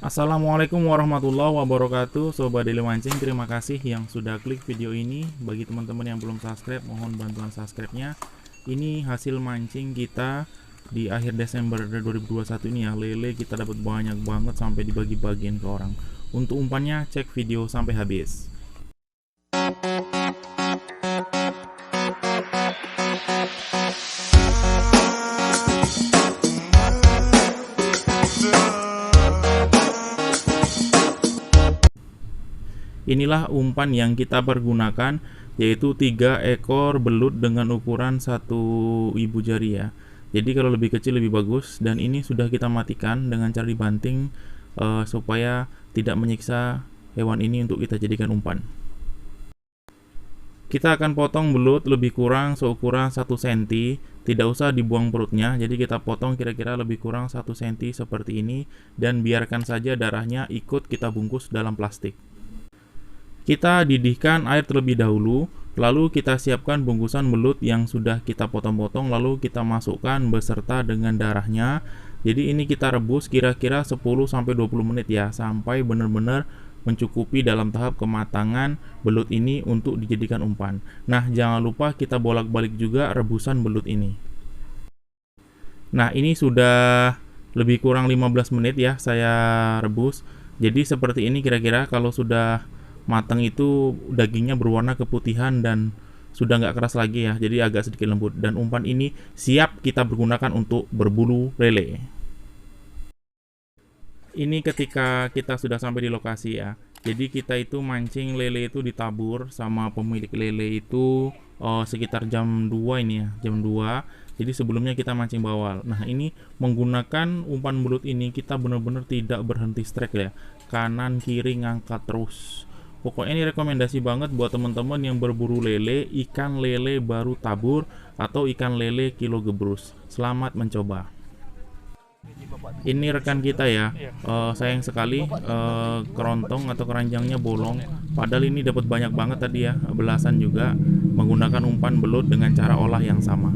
Assalamualaikum warahmatullahi wabarakatuh, Sobat Deli Mancing. Terima kasih yang sudah klik video ini. Bagi teman-teman yang belum subscribe, mohon bantuan subscribe-nya. Ini hasil mancing kita di akhir Desember 2021 ini ya. Lele kita dapat banyak banget sampai dibagi-bagiin ke orang. Untuk umpannya cek video sampai habis. Inilah umpan yang kita pergunakan, yaitu 3 ekor belut dengan ukuran 1 ibu jari ya. Jadi kalau lebih kecil lebih bagus, dan ini sudah kita matikan dengan cara dibanting supaya tidak menyiksa hewan ini untuk kita jadikan umpan. Kita akan potong belut lebih kurang seukuran 1 cm, tidak usah dibuang perutnya. Jadi kita potong kira-kira lebih kurang 1 cm seperti ini, dan biarkan saja darahnya ikut kita bungkus dalam plastik. Kita didihkan air terlebih dahulu, lalu kita siapkan bungkusan belut yang sudah kita potong-potong, lalu kita masukkan beserta dengan darahnya. Jadi ini kita rebus kira-kira 10-20 menit ya, sampai benar-benar mencukupi dalam tahap kematangan belut ini untuk dijadikan umpan. Nah, jangan lupa kita bolak-balik juga rebusan belut ini. Nah, ini sudah lebih kurang 15 menit ya saya rebus. Jadi seperti ini kira-kira. Kalau sudah matang itu dagingnya berwarna keputihan dan sudah nggak keras lagi ya, jadi agak sedikit lembut, dan umpan ini siap kita gunakan untuk berburu lele. Ini ketika kita sudah sampai di lokasi ya. Jadi kita itu mancing lele itu ditabur sama pemilik lele itu sekitar jam 2 ini ya, jam 2. Jadi sebelumnya kita mancing bawal. Nah, ini menggunakan umpan belut ini kita benar-benar tidak berhenti strike ya. Kanan kiri ngangkat terus. Pokoknya ini rekomendasi banget buat teman-teman yang berburu lele, ikan lele baru tabur, atau ikan lele kilo gebrus. Selamat mencoba. Ini rekan kita ya, sayang sekali kerontong atau keranjangnya bolong. Padahal ini dapat banyak banget tadi ya, belasan juga, menggunakan umpan belut dengan cara olah yang sama.